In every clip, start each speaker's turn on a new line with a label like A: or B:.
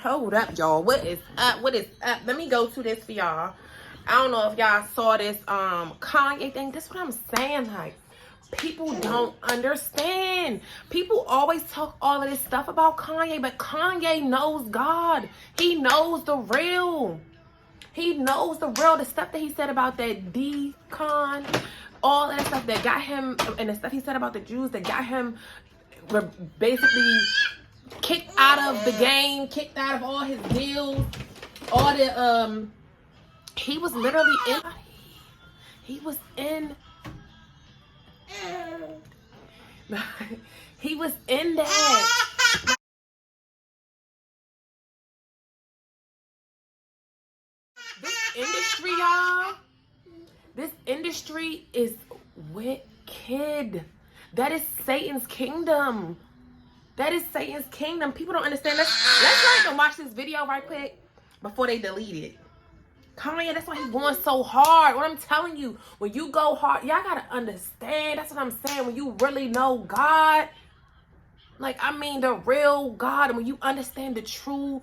A: Hold up, y'all. What is up? What is up? Let me go to this for y'all. I don't know if y'all saw this Kanye thing. That's what I'm saying. Like, people don't understand. People always talk all of this stuff about Kanye, but Kanye knows God. He knows the real. He knows the real. The stuff that he said about that decon, all that stuff that got him, and the stuff he said about the Jews that got him basically kicked out of the game, kicked out of all his deals, all the he was literally in he was in that. This industry, y'all, this industry is wicked. That is Satan's kingdom. That is Satan's kingdom. People don't understand this. Let's go ahead and watch this video right quick before they delete it. Kanye, that's why he's going so hard. What I'm telling you, when you go hard, y'all gotta understand. That's what I'm saying. When you really know God, like, I mean, the real God, and when you understand the true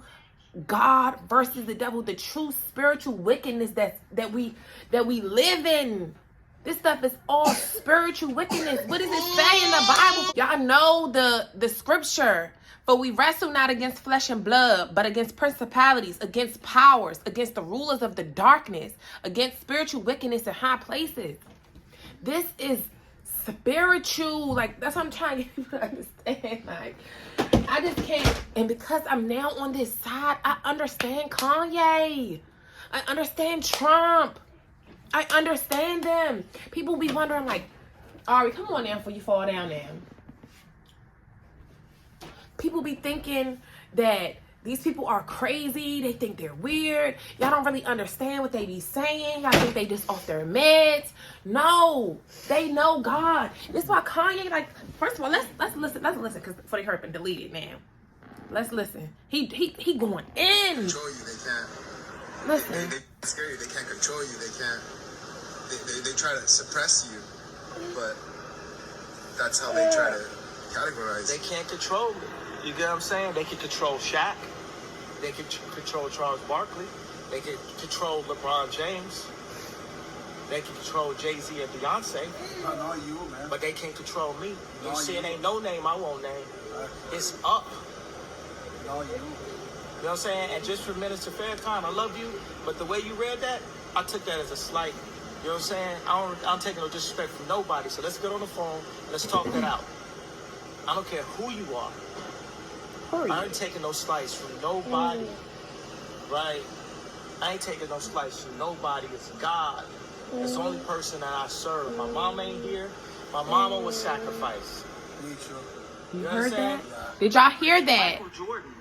A: God versus the devil, the true spiritual wickedness that we live in. This stuff is all spiritual wickedness. What does it say in the Bible? Y'all know the scripture. For we wrestle not against flesh and blood, but against principalities, against powers, against the rulers of the darkness, against spiritual wickedness in high places. This is spiritual. Like, that's what I'm trying to get you to understand. Like, I just can't. And because I'm now on this side, I understand Kanye. I understand Trump. I understand them. People be wondering, like, Ari, come on now before you fall down there. People be thinking that these people are crazy. They think they're weird. Y'all don't really understand what they be saying. Y'all think they just off their meds. No, they know God. This is why Kanye, like, first of all, let's listen, because before they hurt and delete it now. Let's listen. He going in.
B: Control you, they can't.
A: Listen.
B: They scare you. They can't control you. They can't. They try to suppress you, but that's how they try to categorize.
C: They can't control me. You get what I'm saying? They can control Shaq. They can control Charles Barkley. They can control LeBron James. They can control Jay-Z and Beyonce.
B: Not you, man.
C: But they can't control me. You see, it ain't no name I won't name. It's up.
B: Not you.
C: You know what I'm saying? And just for Minister Farrakhan, I love you, but the way you read that, I took that as a slight. You know what I'm saying? I don't take no disrespect from nobody. So let's get on the phone. Let's talk that out. I don't care who you are. I ain't taking no slice from nobody. Right? I ain't taking no slice from nobody. It's God. It's the only person that I serve. My mom ain't here. My mama was sacrificed.
A: You heard that? Did y'all hear that?
C: Michael Jordan.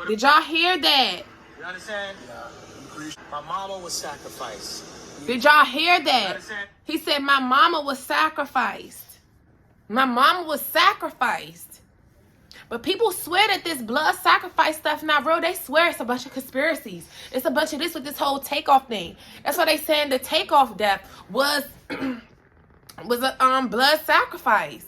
A: Did y'all hear that?
C: You understand? My mama was sacrificed.
A: Did y'all hear that? He said my mama was sacrificed. My mama was sacrificed. But people swear that this blood sacrifice stuff not real. They swear it's a bunch of conspiracies. It's a bunch of this with this whole Takeoff thing. That's why they saying the Takeoff death was a blood sacrifice.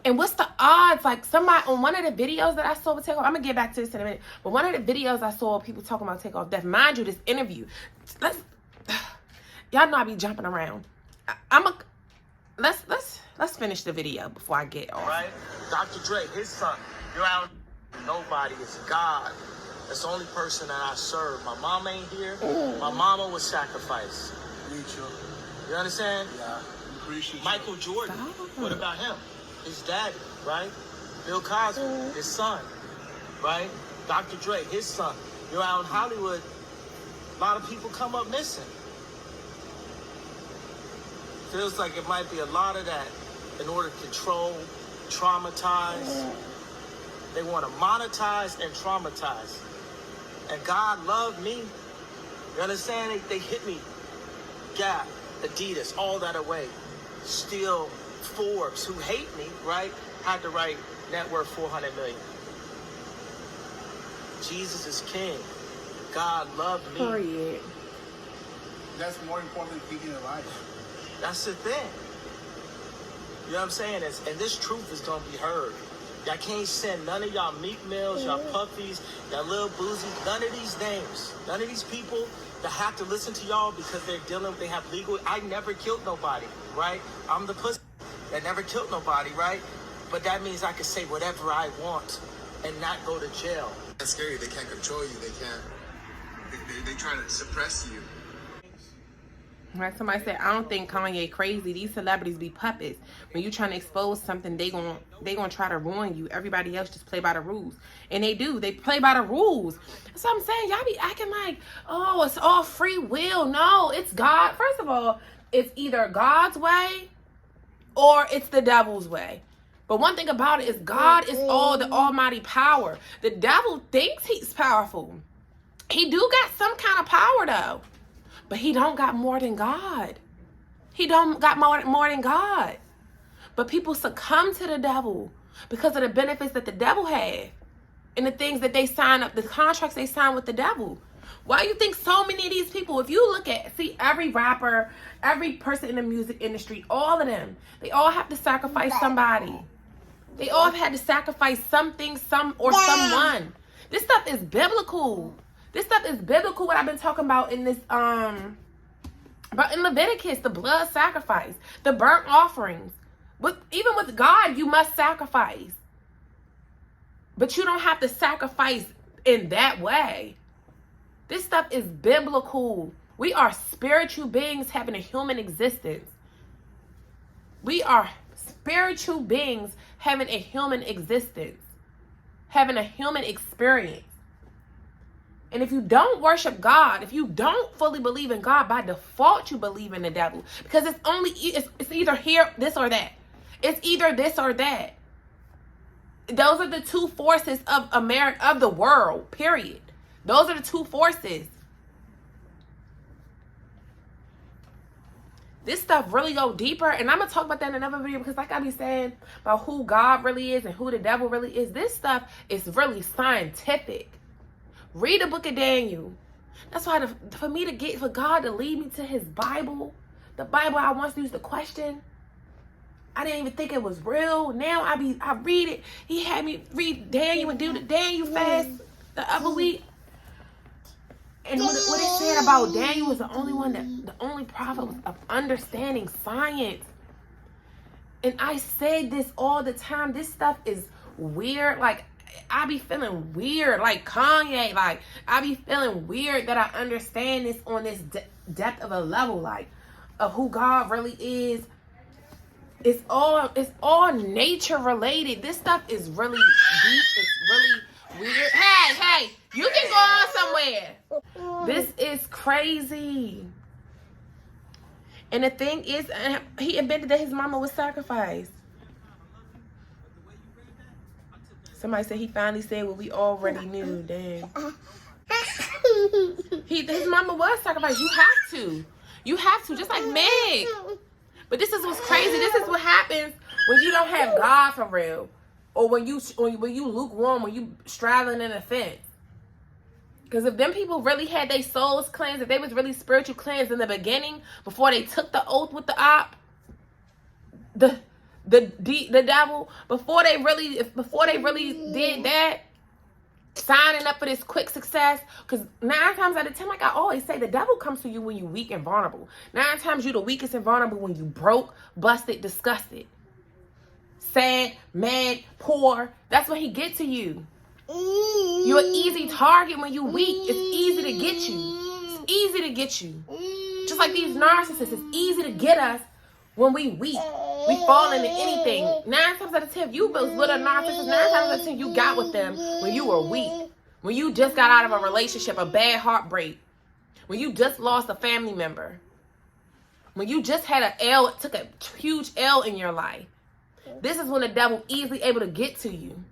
A: And what's the odds? Like, somebody on one of the videos that I saw with Takeoff, I'm gonna get back to this in a minute. But one of the videos I saw people talking about Takeoff death. Mind you, this interview. Y'all know I be jumping around. Let's finish the video before I get off.
C: Right? Dr. Dre, his son. You're out. Nobody. It's God. That's the only person that I serve. My mom ain't here. My mama was sacrificed. You understand?
B: Yeah.
C: Michael Jordan. What about him? His daddy, right? Bill Cosby, his son, right? Dr. Dre, his son. You're out in Hollywood. A lot of people come up missing. Feels like it might be a lot of that in order to control, traumatize. They want to monetize and traumatize. And God loved me. You understand? They hit me. Gap, Adidas, all that away. Still, Forbes, who hate me, right, had to write net worth 400 million. Jesus is king. God loved me.
A: Period.
B: That's more important than keeping it alive.
C: That's the thing. You know what I'm saying? And this truth is going to be heard. Y'all can't send none of y'all Meek Mills, y'all Puffies, y'all Lil Boozy, none of these names, none of these people that have to listen to y'all because they have legal. I never killed nobody, right? I'm the pussy that never killed nobody, right? But that means I can say whatever I want and not go to jail.
B: That's scary. They can't control you. They can't. They try to suppress you.
A: Right? Somebody said, I don't think Kanye crazy. These celebrities be puppets. When you trying to expose something, they gonna try to ruin you. Everybody else just play by the rules. And they do. They play by the rules. That's what I'm saying. Y'all be acting like, oh, it's all free will. No, it's God. First of all, it's either God's way or it's the devil's way. But one thing about it is God is all the almighty power. The devil thinks he's powerful. He do got some kind of power though. But he don't got more than God. He don't got more than God. But people succumb to the devil because of the benefits that the devil had and the things that they sign up, the contracts they sign with the devil. Why do you think so many of these people, if you look at, see every rapper, every person in the music industry, all of them, they all have to sacrifice somebody. They all have had to sacrifice something, someone. This stuff is biblical. This stuff is biblical, what I've been talking about in this, but in Leviticus, the blood sacrifice, the burnt offerings. Even with God, you must sacrifice. But you don't have to sacrifice in that way. This stuff is biblical. We are spiritual beings having a human existence. We are spiritual beings having a human existence, having a human experience. And if you don't worship God, if you don't fully believe in God, by default you believe in the devil. Because it's either here, this or that. It's either this or that. Those are the two forces of America, of the world, period. Those are the two forces. This stuff really go deeper, and I'm going to talk about that in another video because like I be saying about who God really is and who the devil really is, this stuff is really scientific. Read the book of Daniel. That's why for God to lead me to his Bible, the Bible I once used to question, I didn't even think it was real. Now I read it. He had me read Daniel and do the Daniel fast the other week. And what it said about Daniel was the only prophet of understanding science. And I say this all the time. This stuff is weird. Like, I be feeling weird, like Kanye. Like, I be feeling weird that I understand this on this depth of a level, like, of who God really is. It's all nature related. This stuff is really deep. It's really weird. Hey, you can go on somewhere. This is crazy. And the thing is, he admitted that his mama was sacrificed. Somebody said he finally said what we already knew. Damn. His mama was sacrificed. You have to, just like Meg. But this is what's crazy. This is what happens when you don't have God for real, or when you lukewarm, when you straddling an offense. Because if them people really had their souls cleansed, if they was really spiritual cleansed in the beginning, before they took the oath with the op, the devil, before they really did that, signing up for this quick success, because 9 times out of 10, like I always say, the devil comes to you when you weak and vulnerable. 9 times you the weakest and vulnerable when you broke, busted, disgusted, sad, mad, poor. That's when he get to you. You're an easy target when you weak. It's easy to get you. It's easy to get you. Just like these narcissists, it's easy to get us when we weak. We fall into anything. 9 times out of 10, you was with a narcissist. 9 times out of 10, you got with them when you were weak. When you just got out of a relationship, a bad heartbreak. When you just lost a family member. When you just had took a huge L in your life. This is when the devil easily able to get to you.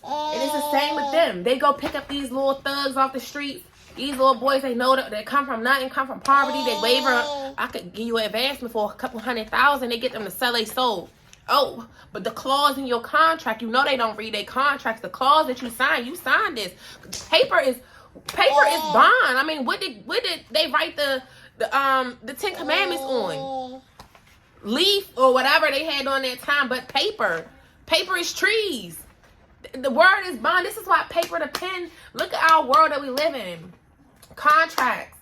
A: And it's the same with them. They go pick up these little thugs off the streets. These little boys, they know that they come from nothing, come from poverty. They waver. I could give you an advancement for a couple $100,000. They get them to sell their soul. Oh, but the clause in your contract, you know they don't read their contracts. The clause that you signed this. Paper is bond. I mean, what did they write the 10 Commandments on? leaf or whatever they had on that time, but paper. Paper is trees. The word is bond. This is why paper to pen. Look at our world that we live in. Contracts.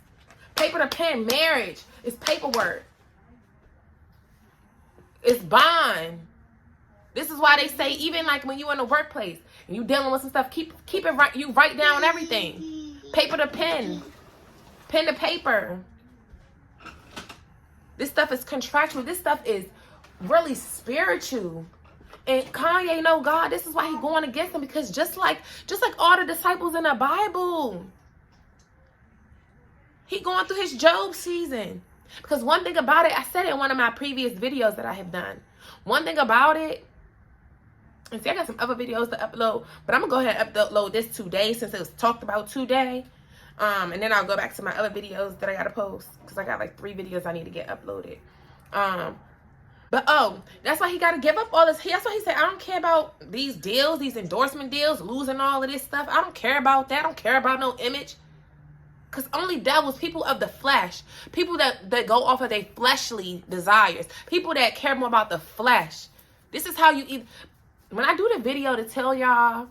A: Paper to pen. Marriage is paperwork. It's bond. This is why they say, even like when you're in the workplace and you dealing with some stuff, keep it right. You write down everything. Paper to pen. Pen to paper. This stuff is contractual. This stuff is really spiritual. And Kanye know God. This is why he's going against him, because just like all the disciples in the Bible, he going through his Job season. Because one thing about it, I said it in one of my previous videos that I have done. One thing about it, and see, I got some other videos to upload, but I'm gonna go ahead and upload this today since it was talked about today. And then I'll go back to my other videos that I gotta post, because I got like 3 videos I need to get uploaded. But that's why he gotta give up all this. That's why he said, I don't care about these deals, these endorsement deals, losing all of this stuff. I don't care about that. I don't care about no image. Because only devils, people of the flesh, people that go off of their fleshly desires, people that care more about the flesh. This is how you eat. When I do the video to tell y'all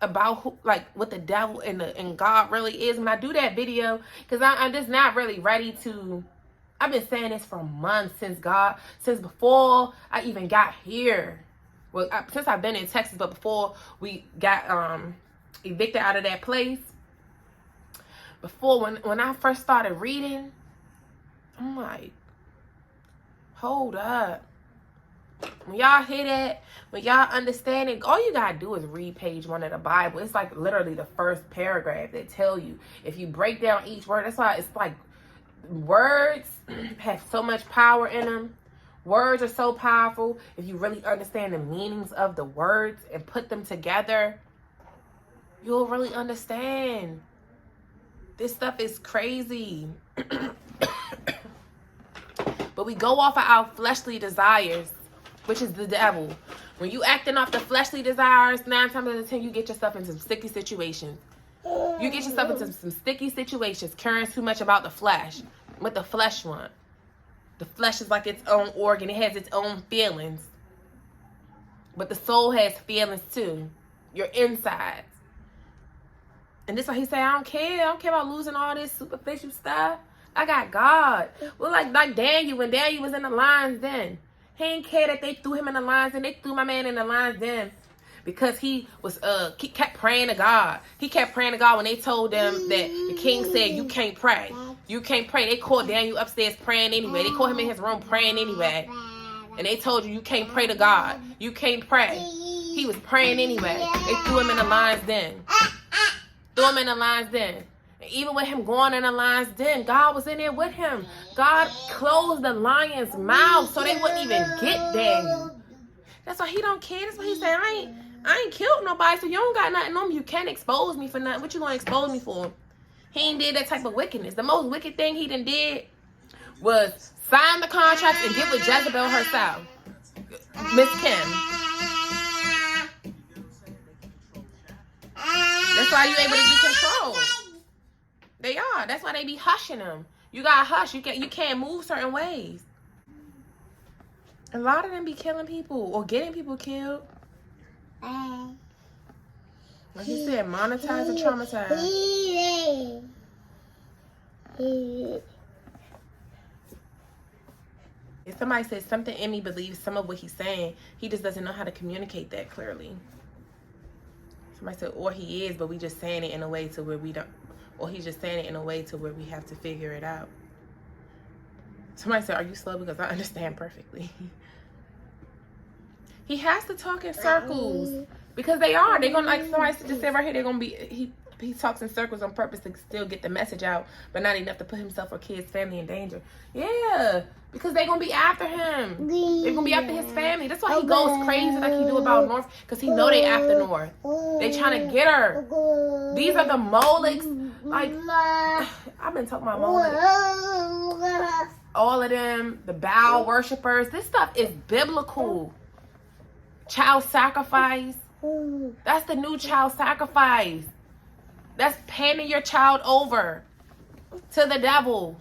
A: about who, like, what the devil and God really is, when I do that video, because I'm just not really ready to. I've been saying this for months, since before I even got here. Well, since I've been in Texas, but before we got evicted out of that place. Before, when I first started reading, I'm like, hold up. When y'all hear that, when y'all understand it, all you gotta do is read page 1 of the Bible. It's like literally the first paragraph that tell you. If you break down each word, that's why it's like words have so much power in them. Words are so powerful. If you really understand the meanings of the words and put them together, you'll really understand. This stuff is crazy. But we go off of our fleshly desires, which is the devil. When you acting off the fleshly desires, 9 times out of 10, you get yourself into some sticky situations. You get yourself into some sticky situations, caring too much about the flesh. What the flesh want. The flesh is like its own organ. It has its own feelings. But the soul has feelings too. Your insides. And this is why he say, I don't care. I don't care about losing all this superficial stuff. I got God. Well, like Daniel, when Daniel was in the lion's den, he didn't care that they threw him in the lion's den. They threw my man in the lion's den because he kept praying to God. He kept praying to God when they told them that the king said, you can't pray. You can't pray. They called Daniel upstairs praying anyway. They called him in his room praying anyway. And they told you can't pray to God. You can't pray. He was praying anyway. They threw him in the lion's den. Threw him in the lion's den. And even with him going in the lion's den, God was in there with him. God closed the lion's mouth so they wouldn't even get Daniel. That's why he don't care. That's why he said, I ain't killed nobody, so you don't got nothing on me. You can't expose me for nothing. What you gonna expose me for? He ain't did that type of wickedness. The most wicked thing he done did was sign the contracts and get with Jezebel herself. Miss Kim. That's why you able to be controlled. They are. That's why they be hushing them. You gotta hush. You can't move certain ways. A lot of them be killing people or getting people killed. Like he said, monetize and traumatize. If somebody says something in me believes some of what he's saying, he just doesn't know how to communicate that clearly. Somebody said, or he is, but we just saying it in a way to where we don't, or he's just saying it in a way to where we have to figure it out. Somebody said, are you slow? Because I understand perfectly. He has to talk in circles because they are. They're going to, like somebody just said right here, they're going to be, he talks in circles on purpose to still get the message out, but not enough to put himself or kids, family in danger. Yeah, because they're going to be after him. They're going to be after his family. That's why he goes crazy like he do about North, because he know they after North. They trying to get her. These are the Molechs. Like, I've been talking about Molech. All of them, the Baal worshipers. This stuff is biblical. Child sacrifice. That's the new child sacrifice. That's handing your child over to the devil.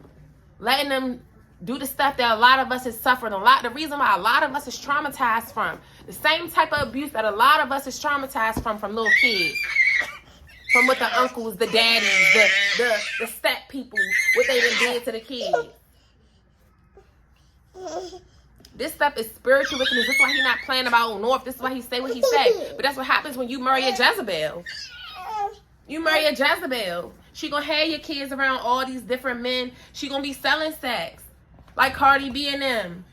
A: Letting them do the stuff that a lot of us is suffering. The reason why a lot of us is traumatized from. The same type of abuse that a lot of us is traumatized from little kids. From what the uncles, the daddies, the step people, what they done did to the kids. This stuff is spiritual wickedness. This is why he's not playing about Old North. This is why he say what he say. But that's what happens when you marry a Jezebel. You marry a Jezebel. She gonna have your kids around all these different men. She gonna be selling sex. Like Cardi B and them.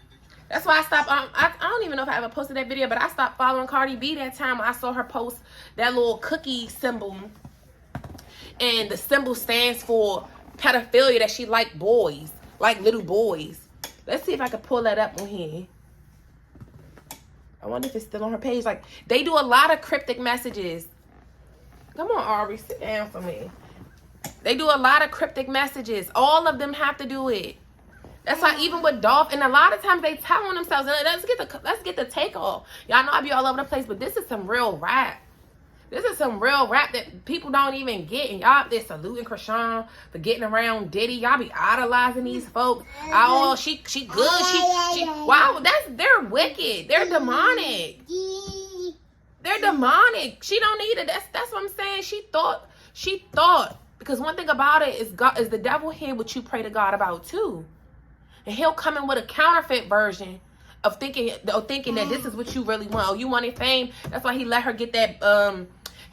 A: That's why I stopped. I don't even know if I ever posted that video, but I stopped following Cardi B that time when I saw her post that little cookie symbol. And the symbol stands for pedophilia, that she like boys. Like little boys. Let's see if I can pull that up on here. I wonder if it's still on her page. Like, they do a lot of cryptic messages. Come on, Ari, sit down for me. They do a lot of cryptic messages. All of them have to do it. That's why even with Dolph, and a lot of times they tell on themselves, let's get the Takeoff. Y'all know I be all over the place, but this is some real rap. This is some real rap that people don't even get. And y'all up there saluting Krishan for getting around Diddy. Y'all be idolizing these folks. Oh, she good. She wow, they're wicked. They're demonic. They're demonic. She don't need it. That's what I'm saying. She thought. Because one thing about it is God is the devil hear what you pray to God about too. And he'll come in with a counterfeit version of thinking that this is what you really want. Oh, you wanted fame. That's why he let her get that.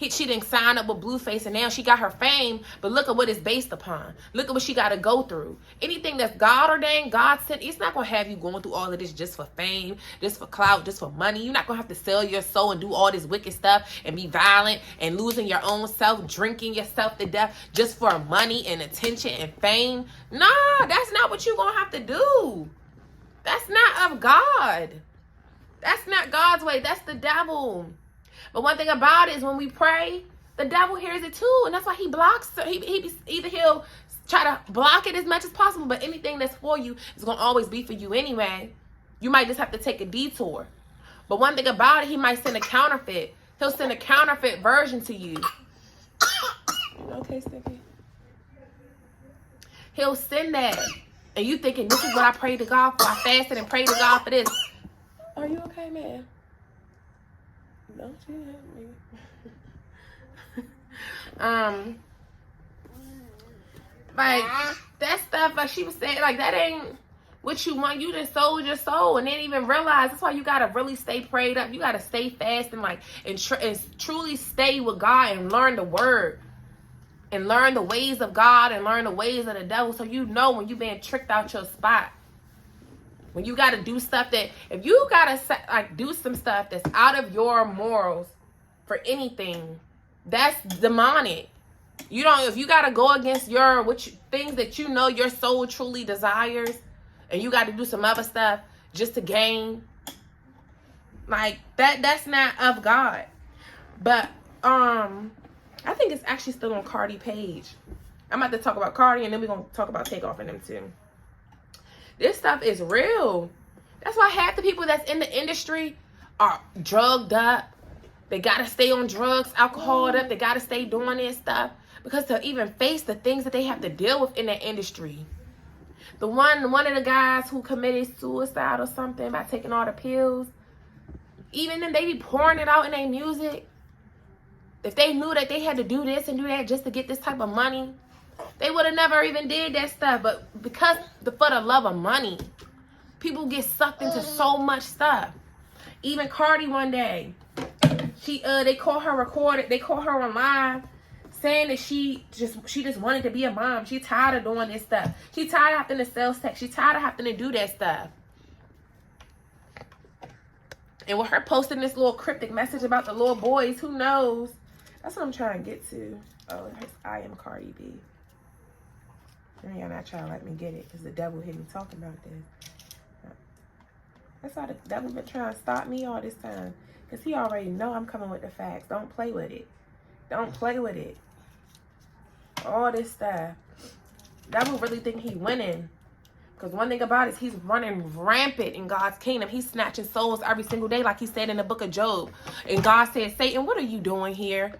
A: She didn't sign up with Blueface, and now she got her fame. But look at what it's based upon. Look at what she got to go through. Anything that's God ordained, God sent, it's not going to have you going through all of this just for fame, just for clout, just for money. You're not going to have to sell your soul and do all this wicked stuff and be violent and losing your own self, drinking yourself to death just for money and attention and fame. Nah, that's not what you're going to have to do. That's not of God. That's not God's way. That's the devil. But one thing about it is when we pray, the devil hears it too. And that's why he blocks. Either he'll try to block it as much as possible, but anything that's for you is going to always be for you anyway. You might just have to take a detour. But one thing about it, he might send a counterfeit. He'll send a counterfeit version to you. Okay, Sticky? He'll send that. And you thinking, this is what I prayed to God for. I fasted and prayed to God for this. Are you okay, man? Don't you hit me. Like, that stuff, like she was saying, like, that ain't what you want. You just sold your soul and didn't even realize. That's why you got to really stay prayed up. You got to stay fast and truly stay with God and learn the word. And learn the ways of God and learn the ways of the devil, so you know when you're being tricked out your spot. When you got to do stuff that, if you got to like do some stuff that's out of your morals for anything, that's demonic. You don't, if you got to go against things that you know your soul truly desires, and you got to do some other stuff just to gain, like that's not of God. But, I think it's actually still on Cardi page. I'm about to talk about Cardi, and then we're going to talk about Takeoff and them too. This stuff is real. That's why half the people that's in the industry are drugged up. They got to stay on drugs, alcohol up. They got to stay doing this stuff. Because to even face the things that they have to deal with in that industry. One of the guys who committed suicide or something by taking all the pills, even then they be pouring it out in their music. If they knew that they had to do this and do that just to get this type of money, they would have never even did that stuff. But because for the love of money, people get sucked into so much stuff. Even Cardi one day, they call her on live saying that she just wanted to be a mom. She tired of doing this stuff. She tired of having to sell sex. She tired of having to do that stuff. And with her posting this little cryptic message about the little boys, who knows? That's what I'm trying to get to. Oh, I am Cardi B. And y'all not trying to let me get it because the devil hear me talking about this. That's why the devil been trying to stop me all this time. Because he already know I'm coming with the facts. Don't play with it. Don't play with it. All this stuff. Devil really think he winning. Because one thing about it is he's running rampant in God's kingdom. He's snatching souls every single day, like he said in the book of Job. And God said, Satan, what are you doing here?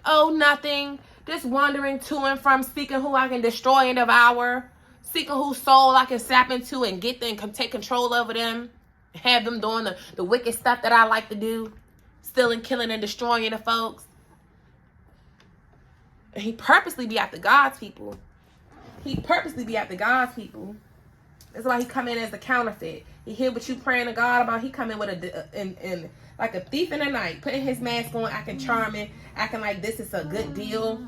A: Oh, nothing. Just wandering to and from, seeking who I can destroy and devour. seeking whose soul I can sap into and get them, take control over them, have them doing the wicked stuff that I like to do, stealing, killing, and destroying the folks. And he purposely be after God's people. He purposely be after God's people. That's why he come in as a counterfeit. He hear what you praying to God about. He come in with in like a thief in the night, putting his mask on, acting charming, acting like this is a good deal.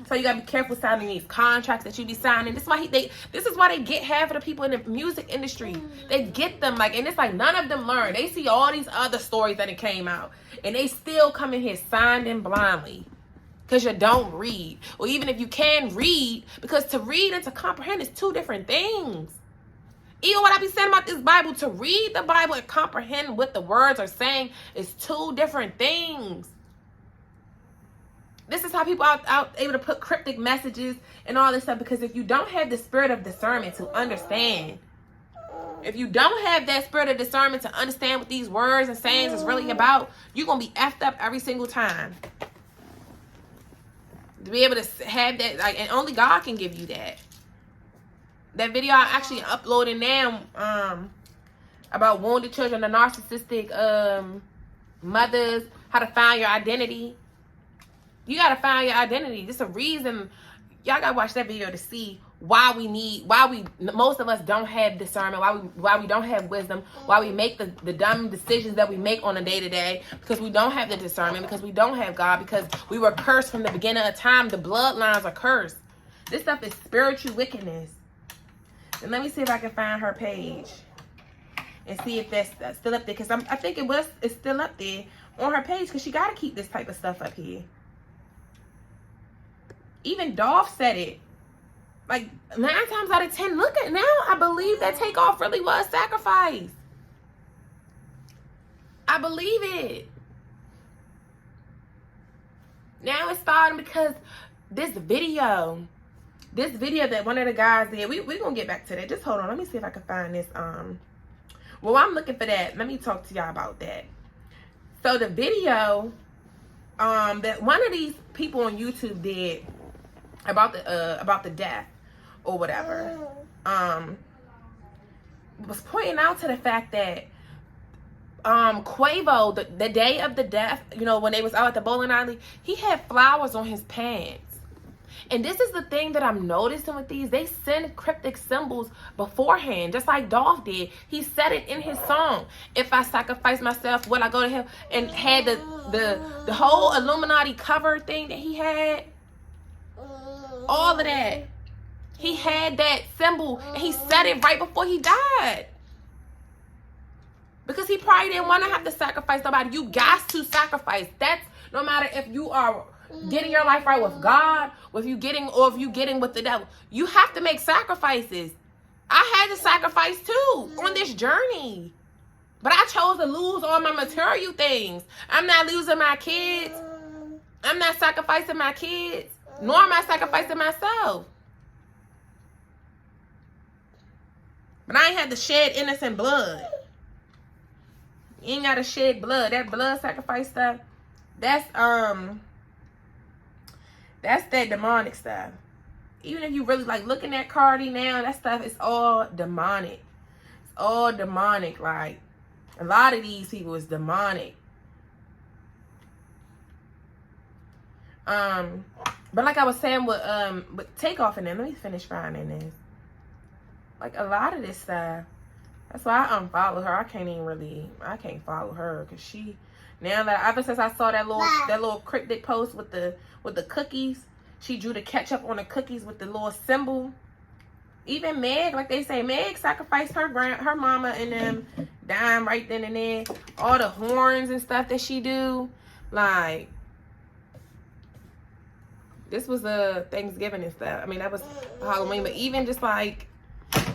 A: So you gotta be careful signing these contracts that you be signing. This is why this is why they get half of the people in the music industry. They get them and it's like none of them learn. They see all these other stories that it came out, and they still come in here signed in blindly because you don't read, or even if you can read, because to read and to comprehend is two different things. Even what I be saying about this Bible, to read the Bible and comprehend what the words are saying is two different things. This is how people are able to put cryptic messages and all this stuff, because if you don't have the spirit of discernment to understand, if you don't have that spirit of discernment to understand what these words and sayings is really about, you're going to be effed up every single time. To be able to have that, and only God can give you that. That video I'm actually uploading now about wounded children, the narcissistic mothers, how to find your identity. You got to find your identity. There's a reason. Y'all got to watch that video to see why most of us don't have discernment, why we don't have wisdom, why we make the dumb decisions that we make on a day-to-day, because we don't have the discernment, because we don't have God, because we were cursed from the beginning of time. The bloodlines are cursed. This stuff is spiritual wickedness. And let me see if I can find her page and see if that's still up there, because I think it's still up there on her page, because she got to keep this type of stuff up here. Even Dolph said it. Like 9 times out of 10, look at now, I believe that Takeoff really was sacrificed. I believe it. Now it's starting because this video that one of the guys did, we're going to get back to that. Just hold on. Let me see if I can find this. Well, I'm looking for that. Let me talk to y'all about that. So the video that one of these people on YouTube did about the death or whatever, was pointing out to the fact that Quavo, the day of the death, when they was out at the bowling alley, he had flowers on his pants. And this is the thing that I'm noticing with these. They send cryptic symbols beforehand, just like Dolph did. He said it in his song. If I sacrifice myself, will I go to hell? And had the whole Illuminati cover thing that he had. All of that. He had that symbol, and he said it right before he died. Because he probably didn't want to have to sacrifice nobody. You got to sacrifice. That's no matter if you are getting your life right with God, or if you getting with the devil. You have to make sacrifices. I had to sacrifice too on this journey. But I chose to lose all my material things. I'm not losing my kids. I'm not sacrificing my kids. Nor am I sacrificing myself. But I ain't had to shed innocent blood. You ain't gotta shed blood. That blood sacrifice stuff, that's that demonic stuff. Even if you really like looking at Cardi now, that stuff is all demonic. It's all demonic. Like a lot of these people is demonic. But like I was saying with Takeoff and them, let me finish finding this. Like a lot of this stuff, that's why I unfollowed her. I can't follow her, because she, now that ever since I saw that little cryptic post with the cookies, she drew the ketchup on the cookies with the little symbol. Even Meg, like they say, Meg sacrificed her mama and them, dying right then and there. All the horns and stuff that she do, like. This was Thanksgiving and stuff. I mean, that was Halloween, but even just like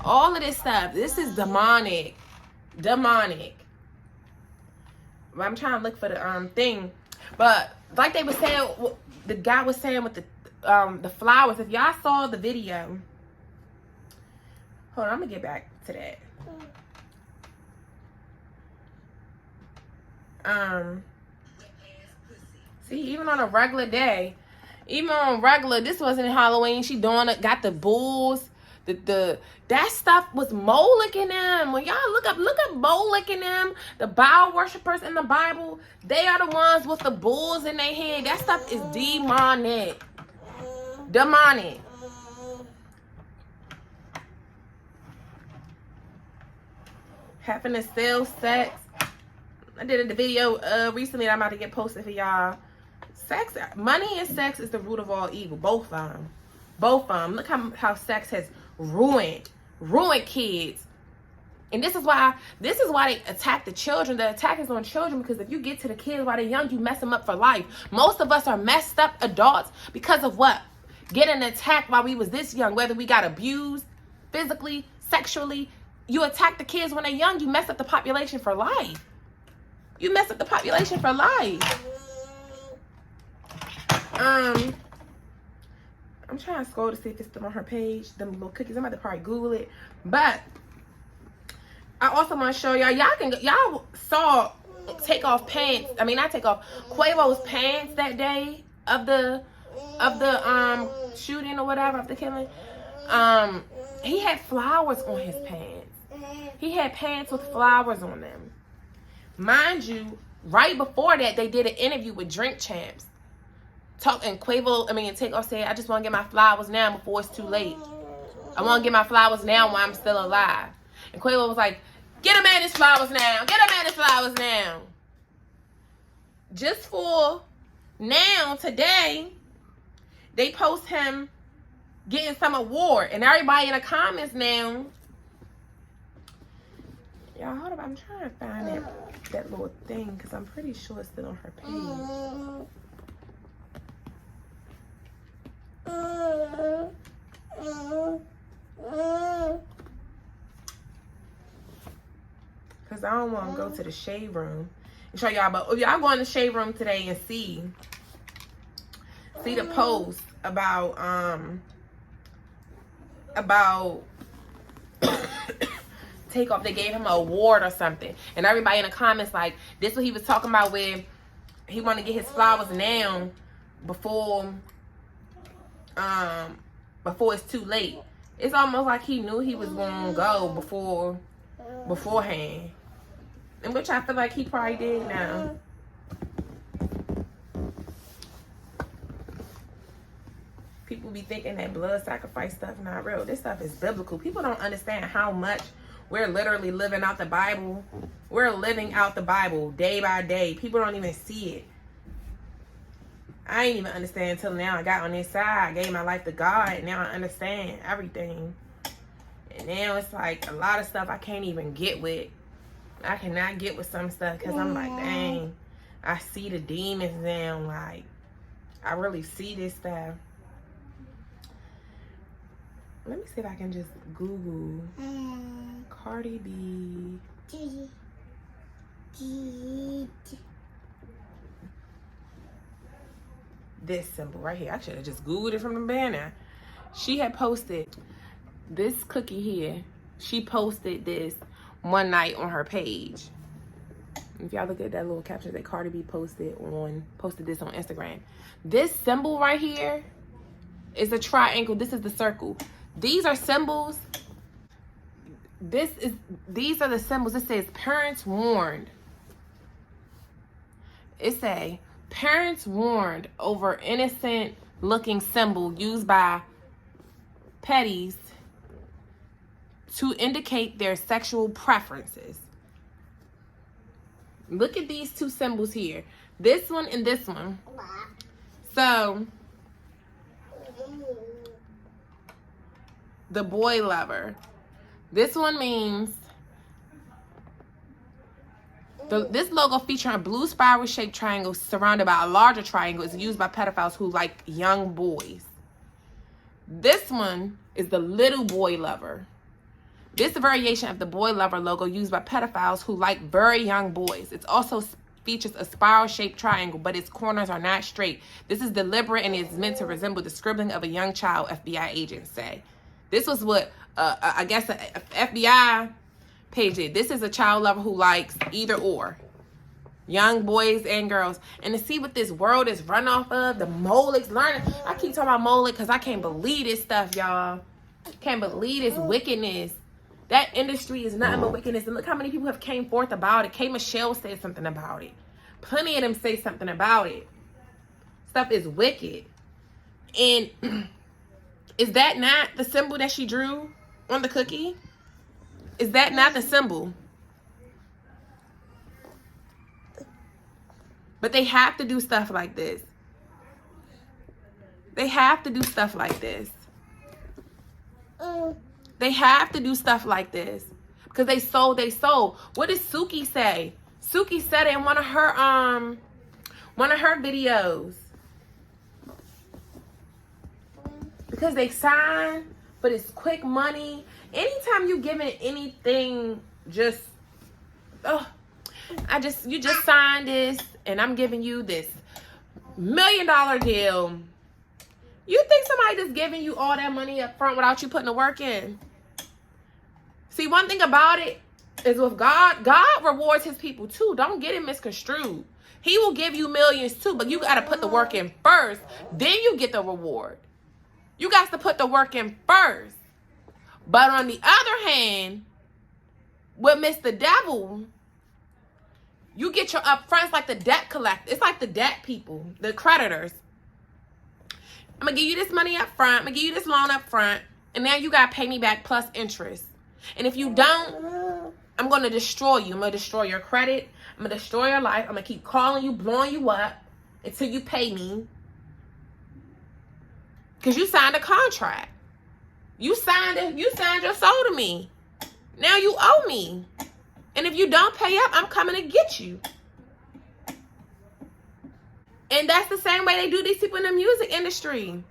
A: all of this stuff, this is demonic. Demonic. But I'm trying to look for the thing. But like they were saying, the guy was saying with the flowers, if y'all saw the video. Hold on, I'm gonna get back to that. See, even on a regular day, even on regular, this wasn't Halloween. She doing it, got the bulls, That stuff was Molech in them. When y'all look up Molech in them, the Baal worshipers in the Bible, they are the ones with the bulls in their head. That stuff is demonic. Demonic. Having to sell sex. I did a video recently that I'm about to get posted for y'all. Sex, money and sex is the root of all evil. Both of them. Both of them. Look how sex has ruined kids. And this is why they attack the children. The attack is on children, because if you get to the kids while they're young, you mess them up for life. Most of us are messed up adults because of what? Getting attacked while we was this young. Whether we got abused physically, sexually. You attack the kids when they're young, you mess up the population for life. You mess up the population for life. I'm trying to scroll to see if it's still on her page. Them little cookies. I'm about to probably Google it. But I also want to show y'all. Y'all saw Takeoff pants. I mean, not Takeoff. Quavo's pants that day of the shooting or whatever, of the killing. He had flowers on his pants. He had pants with flowers on them. Mind you, right before that, they did an interview with Drink Champs. And Takeoff said, I just want to get my flowers now before it's too late. I want to get my flowers now while I'm still alive. And Quavo was like, get a man his flowers now. Get a man his flowers now. Just for now, today, they post him getting some award. And everybody in the comments now. Y'all, hold up. I'm trying to find that little thing, because I'm pretty sure it's still on her page. Because I don't want to go to the shade room and show y'all. But if y'all go in the shade room today and see the post about Takeoff. They gave him an award or something, and everybody in the comments like, this what he was talking about, where he wanted to get his flowers now before it's too late. It's almost like he knew he was gonna go beforehand, and which I feel like he probably did now. People be thinking that blood sacrifice stuff not real. This stuff is biblical. People don't understand how much we're literally living out the Bible. We're living out the Bible day by day. People don't even see it. I ain't even understand until now. I got on this side. I gave my life to God. Now I understand everything. And now it's like a lot of stuff I can't even get with. I cannot get with some stuff because I'm like, dang, I see the demons now. Like, I really see this stuff. Let me see if I can just Google Cardi B. This symbol right here. I should have just Googled it from the banner. She had posted this cookie here. She posted this one night on her page. If y'all look at that little caption that Cardi B posted this on Instagram. This symbol right here is a triangle. This is the circle. These are symbols. These are the symbols. It says parents warned. It say parents warned over innocent looking symbol used by petties to indicate their sexual preferences. Look at these two symbols here. This one and this one. So the boy lover. This one means this logo featuring a blue spiral shaped triangle surrounded by a larger triangle is used by pedophiles who like young boys. This one is the little boy lover. This variation of the boy lover logo used by pedophiles who like very young boys. It also features a spiral shaped triangle, but its corners are not straight. This is deliberate and is meant to resemble the scribbling of a young child, FBI agents say. This was what, I guess, a FBI page did. This is a child lover who likes either or. Young boys and girls. And to see what this world is run off of, the Molech's learning. I keep talking about Molech because I can't believe this stuff, y'all. Can't believe this wickedness. That industry is nothing but wickedness. And look how many people have came forth about it. K. Michelle said something about it. Plenty of them say something about it. Stuff is wicked. And is that not the symbol that she drew on the cookie? Is that not the symbol? But they have to do stuff like this. They have to do stuff like this. They have to do stuff like this. Because they sold. What did Suki say? Suki said it in one of her videos. Because they sign, but it's quick money. Anytime you giving anything, you just signed this, and I'm giving you this $1 million deal. You think somebody just giving you all that money up front without you putting the work in? See, one thing about it is with God rewards his people too. Don't get it misconstrued. He will give you millions too, but you got to put the work in first. Then you get the reward. You got to put the work in first. But on the other hand, with Mr. Devil, you get your upfronts like the debt collector. It's like the debt people, the creditors. I'm going to give you this money up front. I'm going to give you this loan up front. And now you got to pay me back plus interest. And if you don't, I'm going to destroy you. I'm going to destroy your credit. I'm going to destroy your life. I'm going to keep calling you, blowing you up until you pay me. Because you signed a contract. You signed your soul to me. Now you owe me. And if you don't pay up, I'm coming to get you. And that's the same way they do these people in the music industry.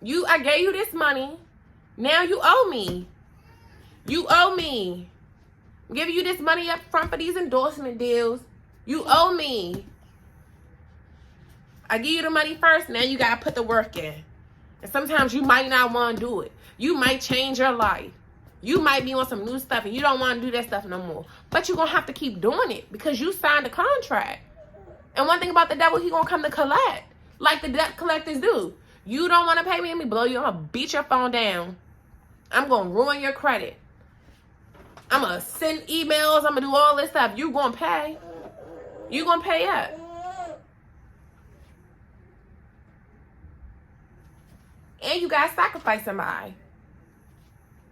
A: I gave you this money. Now you owe me. You owe me. I'm giving you this money up front for these endorsement deals. You owe me. I give you the money first. Now you got to put the work in. And sometimes you might not want to do it. You might change your life. You might be on some new stuff and you don't want to do that stuff no more. But you're going to have to keep doing it because you signed a contract. And one thing about the devil, he going to come to collect. Like the debt collectors do. You don't want to pay me, let me blow you. I'm going to beat your phone down. I'm going to ruin your credit. I'm going to send emails. I'm going to do all this stuff. You going to pay. You going to pay up. And you got to sacrifice somebody.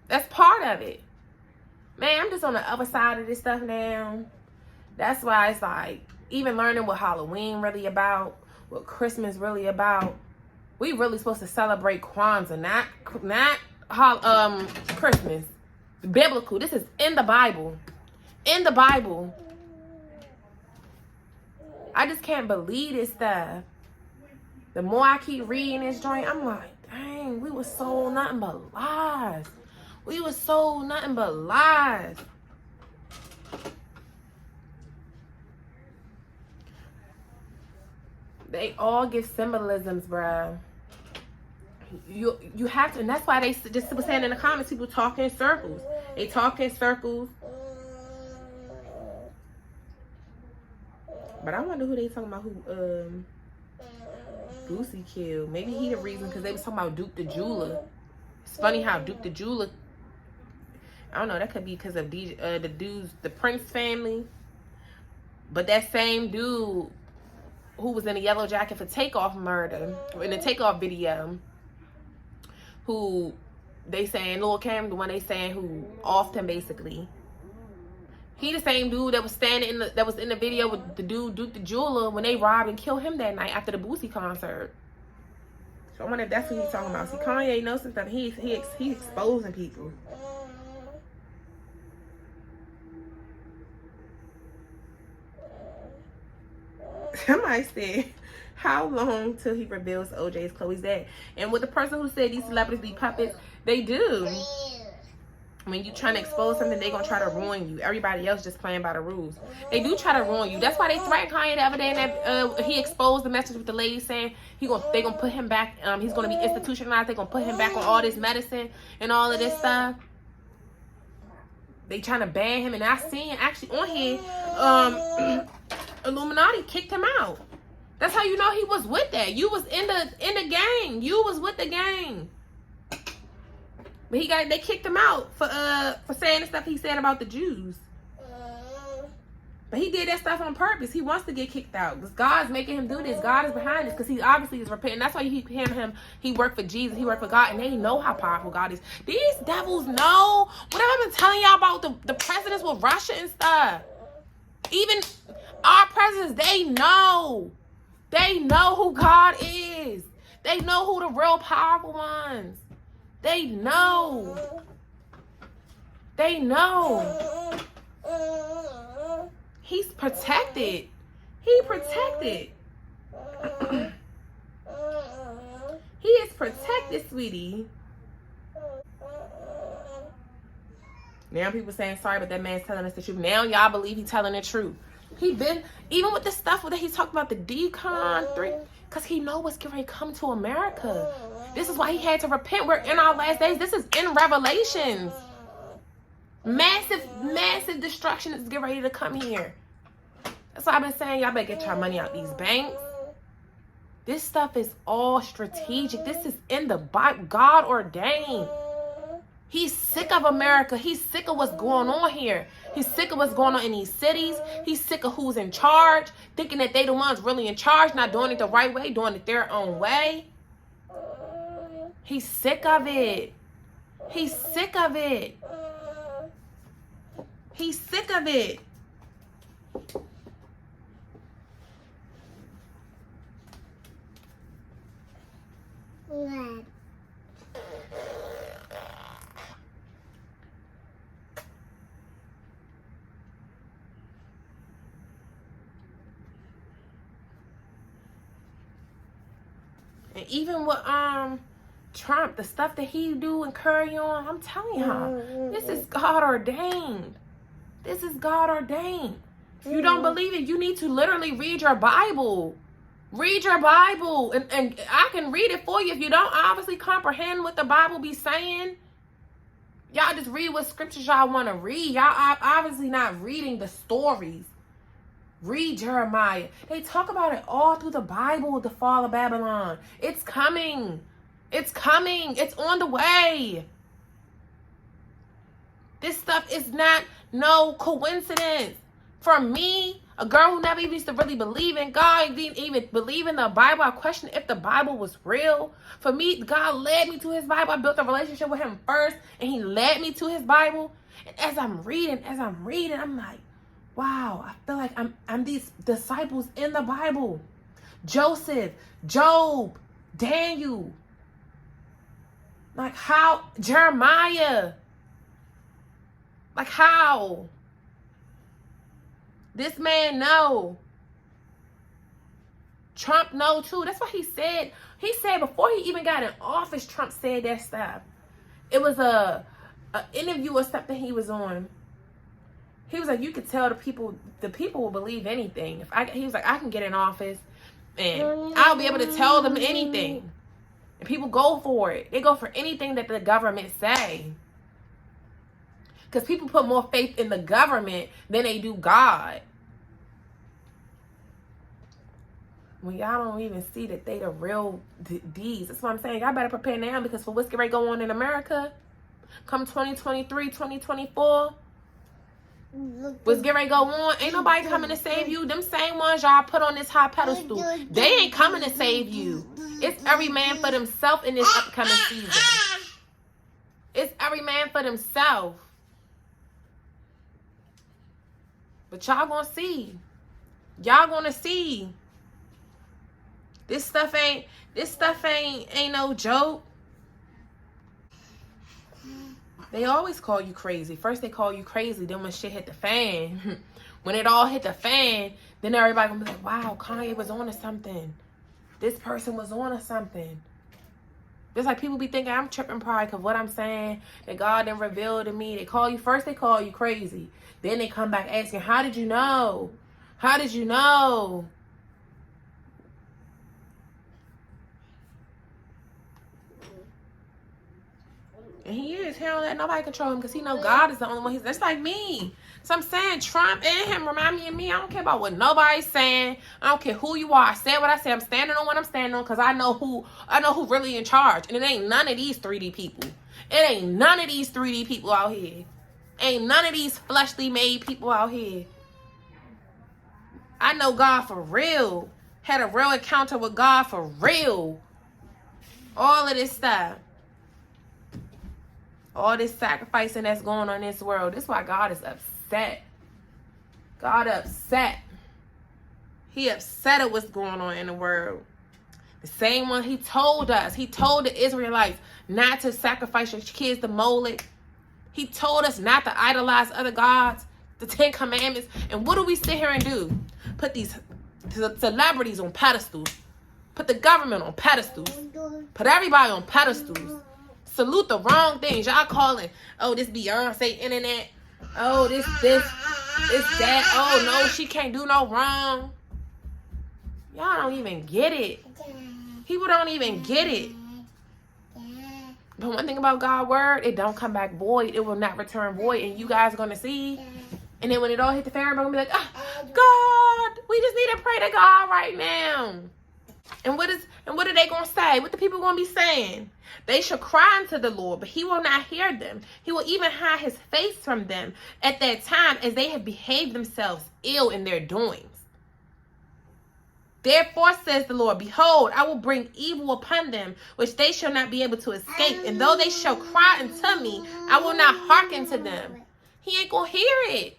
A: That's part of it. Man, I'm just on the other side of this stuff now. That's why it's like, even learning what Halloween really about, what Christmas really about. We really supposed to celebrate Kwanzaa, not Christmas. Biblical. This is in the Bible. In the Bible. I just can't believe this stuff. The more I keep reading this joint, I'm like, dang, we was sold nothing but lies. We was sold nothing but lies. They all give symbolisms, bruh. You have to, and that's why they just was saying in the comments, people talk in circles. They talk in circles. But I wonder who they talking about, who Boosie killed. Maybe he the reason, because they was talking about Duke the Jeweler. It's funny how Duke the Jeweler, I don't know, that could be because of the Prince family. But that same dude who was in a yellow jacket for Takeoff murder, in the Takeoff video, who they saying, Lil Cam, the one they saying who offed him basically. He the same dude that was standing that was in the video with the dude Duke the Jeweler when they robbed and killed him that night after the Boosie concert. So I wonder if that's what he's talking about. See, Kanye knows some stuff. He's exposing people. Somebody said, how long till he reveals OJ's Chloe's dad? And with the person who said these celebrities be puppets, they do. When you trying to expose something, they gonna try to ruin you. Everybody else just playing by the rules. They do try to ruin you. That's why they threatened Kanye the other day, and that he exposed the message with the lady saying they gonna put him back. He's gonna be institutionalized. They gonna put him back on all this medicine and all of this stuff. They trying to ban him, and I seen actually on here, Illuminati kicked him out. That's how you know he was with that. You was in the gang. You was with the gang. But they kicked him out for saying the stuff he said about the Jews. But he did that stuff on purpose. He wants to get kicked out. Because God's making him do this. God is behind this. Because he obviously is repenting. That's why you keep hearing him. He worked for Jesus. He worked for God. And they know how powerful God is. These devils know. What have I been telling y'all about the presidents with Russia and stuff? Even our presidents, they know. They know who God is. They know who the real powerful ones. They know. They know. He's protected. He protected. He is protected, sweetie. Now people saying sorry, but that man's telling us the truth. Now y'all believe he's telling the truth. He been, even with the stuff that he's talking about, the decon 3, because he know what's getting ready to come to America. This is why he had to repent. We're in our last days. This is in Revelations. Massive destruction is getting ready to come here. That's why I've been saying y'all better get your money out these banks. This stuff is all strategic. This is in the Bible. God ordained. He's sick of America. He's sick of what's going on here. He's sick of what's going on in these cities. He's sick of who's in charge, thinking that they the ones really in charge, not doing it the right way, doing it their own way. He's sick of it. He's sick of it. He's sick of it.
D: What?
A: And even with Trump, the stuff that he do and carry on, I'm telling y'all, this is God ordained. This is God ordained. If you don't believe it, you need to literally read your Bible. Read your Bible. And I can read it for you. If you don't obviously comprehend what the Bible be saying, y'all just read what scriptures y'all want to read. Y'all obviously not reading the stories. Read Jeremiah. They talk about it all through the Bible, the fall of Babylon. It's coming. It's coming. It's on the way. This stuff is not no coincidence. For me, a girl who never even used to really believe in God, didn't even believe in the Bible, I questioned if the Bible was real. For me, God led me to his Bible. I built a relationship with him first, and he led me to his Bible. And as I'm reading, I'm like, wow, I feel like I'm these disciples in the Bible. Joseph, Job, Daniel. Like how? Jeremiah. Like how? This man know. Trump know too. That's why he said before he even got in office, Trump said that stuff. It was a interview or something he was on. He was like, you could tell the people will believe anything. He was like, I can get in office and I'll be able to tell them anything. And people go for it. They go for anything that the government say. Because people put more faith in the government than they do God. When y'all don't even see that they the real D's. That's what I'm saying. Y'all better prepare now, because for what's going to go on in America, come 2023, 2024, what's getting ready to go on, ain't nobody coming to save you. Them same ones y'all put on this high pedestal, they ain't coming to save you. It's every man for themselves in this upcoming season. It's every man for themselves. But y'all gonna see. Y'all gonna see. This stuff ain't no joke. They always call you crazy. First they call you crazy, then when shit hit the fan, when it all hit the fan, then everybody gonna be like, wow, Kanye was on to something. This person was on to something. Just like people be thinking I'm tripping probably because what I'm saying, that God didn't reveal to me. They call you crazy. Then they come back asking, how did you know? How did you know? And he is. He don't let nobody control him because he know God is the only one. He's that's like me. So I'm saying Trump and him remind me of me. I don't care about what nobody's saying. I don't care who you are. I said what I said. I'm standing on what I'm standing on because I know who really in charge. And it ain't none of these 3D people. It ain't none of these 3D people out here. Ain't none of these fleshly made people out here. I know God for real. Had a real encounter with God for real. All of this stuff. All this sacrificing that's going on in this world. This is why God is upset. God upset. He upset at what's going on in the world. The same one he told us. He told the Israelites not to sacrifice your kids to Molech. He told us not to idolize other gods. The 10 Commandments. And what do we sit here and do? Put these celebrities on pedestals. Put the government on pedestals. Put everybody on pedestals. Salute the wrong things. Y'all calling, oh, this Beyonce internet. Oh, this, that. Oh, no, she can't do no wrong. Y'all don't even get it. People don't even get it. But one thing about God's word, it don't come back void. It will not return void. And you guys are going to see. And then when it all hit the fan, we're going to be like, oh, God, we just need to pray to God right now. And what are they going to say? What the people going to be saying? They shall cry unto the Lord, but he will not hear them. He will even hide his face from them at that time as they have behaved themselves ill in their doings. Therefore says the Lord, behold, I will bring evil upon them, which they shall not be able to escape. And though they shall cry unto me, I will not hearken to them. He ain't going to hear it.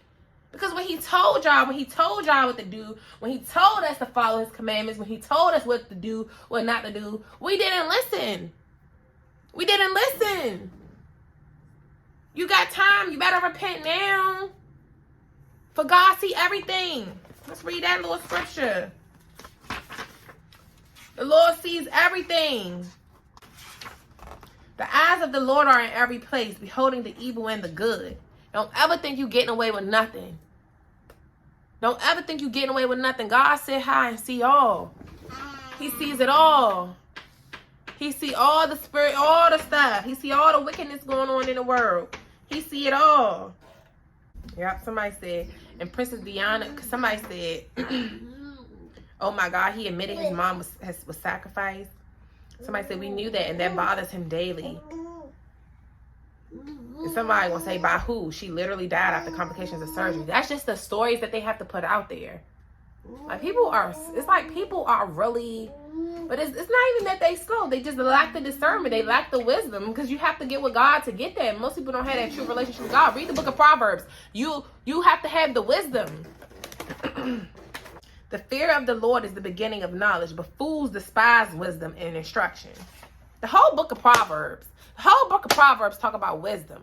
A: Because when he told y'all what to do, when he told us to follow his commandments, when he told us what to do, what not to do, we didn't listen. We didn't listen. You got time. You better repent now. For God see everything. Let's read that little scripture. The Lord sees everything. The eyes of the Lord are in every place, beholding the evil and the good. Don't ever think you getting away with nothing. Don't ever think you getting away with nothing. God sit high and see all. He sees it all. He see all the spirit, all the stuff. He see all the wickedness going on in the world. He see it all. Yep, somebody said. And Princess Diana, somebody said, oh my God, he admitted his mom was sacrificed. Somebody said, we knew that, and that bothers him daily. And somebody will say, by who? She literally died after complications of surgery. That's just the stories that they have to put out there. Like people are really, but it's not even that they slow. They just lack the discernment. They lack the wisdom because you have to get with God to get that. Most people don't have that true relationship with God. Read the book of Proverbs. You have to have the wisdom. The fear of the Lord is the beginning of knowledge, but fools despise wisdom and instruction. The whole book of Proverbs talk about wisdom.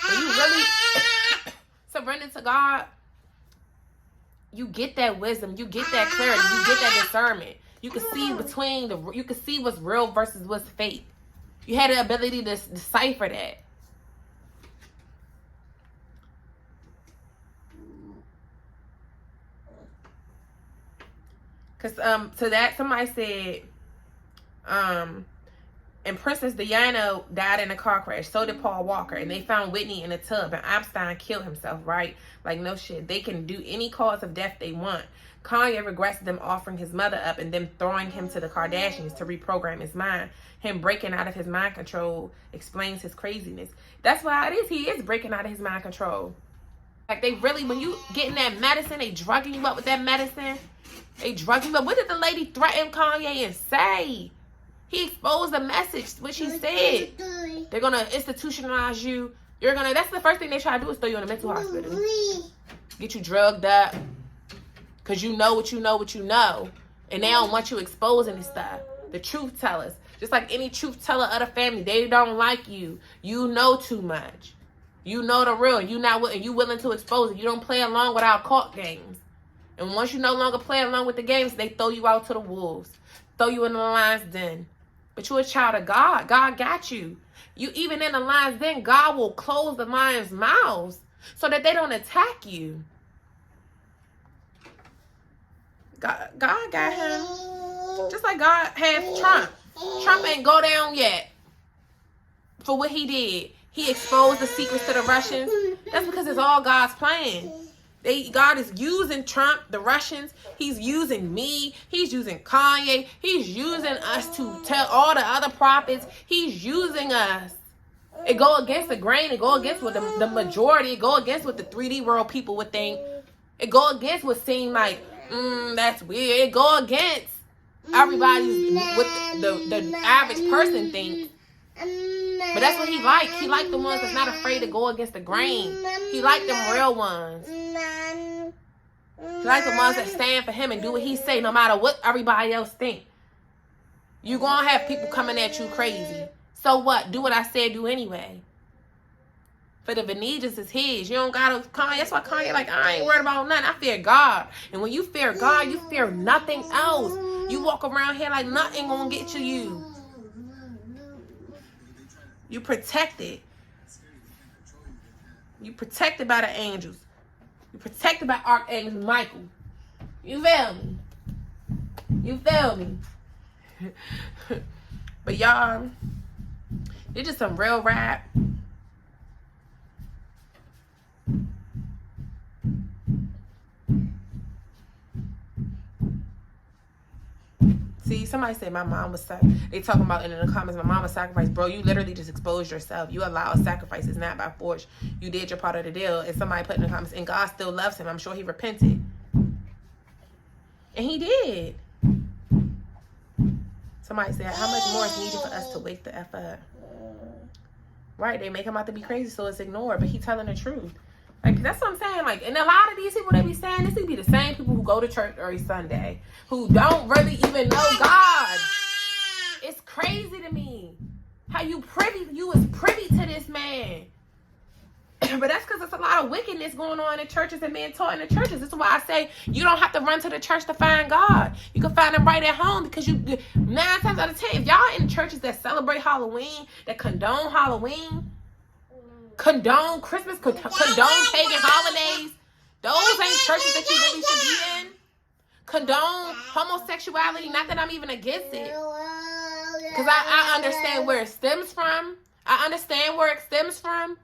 A: When you really surrender to God, you get that wisdom, you get that clarity, you get that discernment. You can see you can see what's real versus what's fake. You had the ability to decipher that. Because to that, somebody said, and Princess Diana died in a car crash. So did Paul Walker. And they found Whitney in a tub. And Epstein killed himself, right? Like, no shit. They can do any cause of death they want. Kanye regrets them offering his mother up and then throwing him to the Kardashians to reprogram his mind. Him breaking out of his mind control explains his craziness. That's why it is. He is breaking out of his mind control. Like, they really, when you getting that medicine, they drugging you up with that medicine. They drugging you up. What did the lady threaten Kanye and say? He exposed the message, which he said. They're going to institutionalize you. That's the first thing they try to do is throw you in a mental hospital. Get you drugged up. Because you know what you know. And they don't want you exposing this stuff. The truth tellers. Just like any truth teller of the family, they don't like you. You know too much. You know the real. You willing to expose it. You don't play along with our court games. And once you no longer play along with the games, they throw you out to the wolves. Throw you in the lion's den. But you're a child of God. God got you. You even in the lion's den, God will close the lion's mouths so that they don't attack you. God got him. Just like God had Trump. Trump ain't go down yet. for what he did. He exposed the secrets to the Russians. That's because it's all God's plan. God is using Trump, the Russians. He's using me. He's using Kanye. He's using us to tell all the other prophets. He's using us. It go against the grain. It go against what the majority. It go against what the 3D world people would think. It go against what seemed like, that's weird. It go against everybody's, what the average person thinks. But that's what he like. He like the ones that's not afraid to go against the grain. He like them real ones. He like the ones that stand for him and do what he say no matter what everybody else think. You gonna have people coming at you crazy. So what? Do what I said do anyway. For the Venetians is his. You don't gotta Kanye. That's why Kanye like, I ain't worried about nothing. I fear God. And when you fear God, you fear nothing else. You walk around here like nothing gonna get to you. You protected. You protected by the angels. You protected by Archangel Michael. You feel me? You feel me? But y'all, it's just some real rap. See, somebody said my mom was they talking about in the comments, my mom was sacrificed. Bro, you literally just exposed yourself. You allowed sacrifices, not by force. You did your part of the deal. And somebody put in the comments, and God still loves him. I'm sure he repented. And he did. Somebody said, how much more is needed for us to wake the F up? Right, they make him out to be crazy, so it's ignored. But he telling the truth. Like, that's what I'm saying. Like, and a lot of these people they be saying, this would be the same people who go to church every Sunday, who don't really even know God. It's crazy to me how you was privy to this man. But that's because there's a lot of wickedness going on in churches and being taught in the churches. This is why I say you don't have to run to the church to find God. You can find him right at home, because 9 times out of 10, if y'all in churches that celebrate Halloween, that condone Halloween, condone Christmas, condone pagan holidays, those ain't churches that you really should be in. Condone homosexuality, not that I'm even against it, because I understand where it stems from. I understand where it stems from.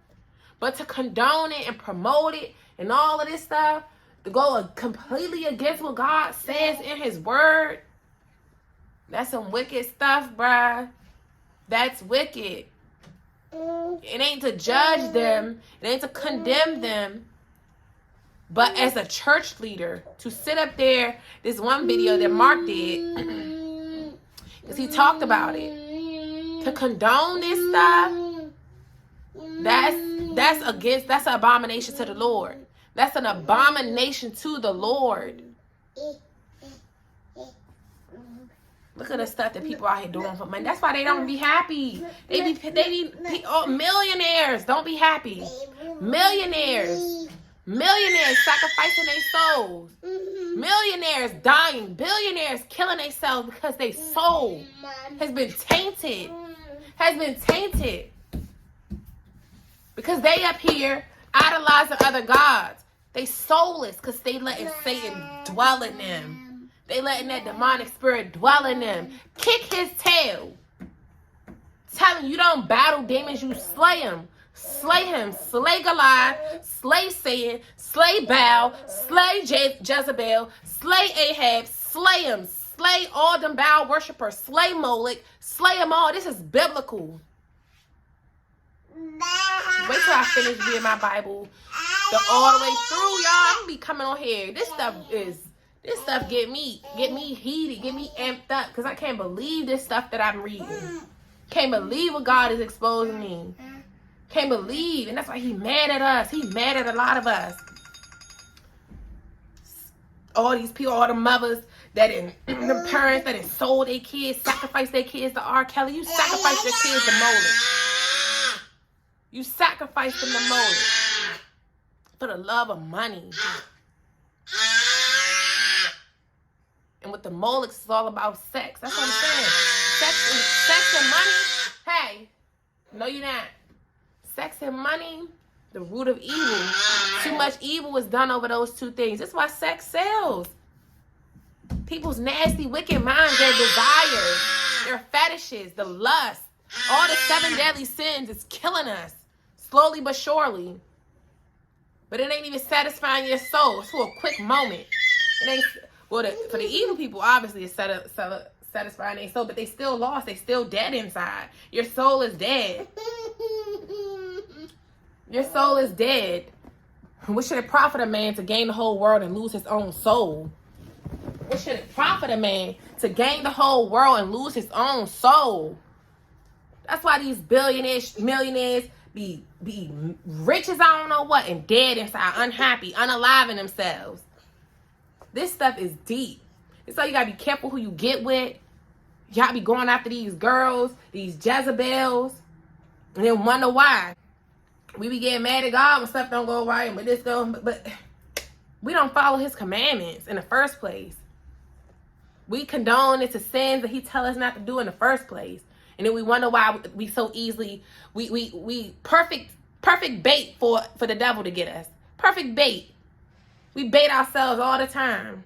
A: But to condone it and promote it and all of this stuff, to go completely against what God says in his word, that's some wicked stuff, bruh. That's wicked. It ain't to judge them. It ain't to condemn them. But as a church leader, to sit up there, this one video that Mark did, because he talked about it, to condone this stuff, that's an abomination to the Lord. That's an abomination to the Lord. Look at the stuff that people out here doing for money. That's why they don't be happy. Millionaires don't be happy. Millionaires sacrificing their souls. Millionaires dying. Billionaires killing themselves because their soul has been tainted. Because they up here idolizing other gods. They soulless because they letting Satan dwell in them. They letting that demonic spirit dwell in them. Kick his tail. Tell him you don't battle demons, you slay him. Slay him. Slay Goliath. Slay Satan. Slay Baal. Slay Jezebel. Slay Ahab. Slay him. Slay all them Baal worshipers. Slay Molech. Slay them all. This is biblical. Wait till I finish reading my Bible all the way through, y'all. I'm gonna be coming on here. This stuff get me heated, get me amped up, because I can't believe this stuff that I'm reading. Can't believe what God is exposing me. Can't believe, and that's why he mad at us. He mad at a lot of us. All these people, all the mothers the parents that sold their kids, sacrificed their kids to R. Kelly. You sacrificed your kids to Molech. You sacrificed them to Molech for the love of money. And with the Molech, it's all about sex. That's what I'm saying. Sex and money. Hey, no, you're not. Sex and money, the root of evil. Too much evil is done over those two things. That's why sex sells. People's nasty, wicked minds, their desires, their fetishes, the lust, All the 7 deadly sins is killing us, slowly but surely. But it ain't even satisfying your soul. It's for a quick moment. It ain't, well, for the evil people, obviously, it's satisfying their soul, but they still lost. They still dead inside. Your soul is dead. Your soul is dead. What should it profit a man to gain the whole world and lose his own soul? What should it profit a man to gain the whole world and lose his own soul? That's why these billionaires, millionaires be rich as I don't know what and dead inside, unhappy, unalive in themselves. This stuff is deep. And so you gotta be careful who you get with. Y'all be going after these girls, these Jezebels, and then wonder why. We be getting mad at God when stuff don't go right, but we don't follow his commandments in the first place. We condone it to sins that he tell us not to do in the first place. And then we wonder why we so easily, we perfect bait for the devil to get us. Perfect bait. We bait ourselves all the time.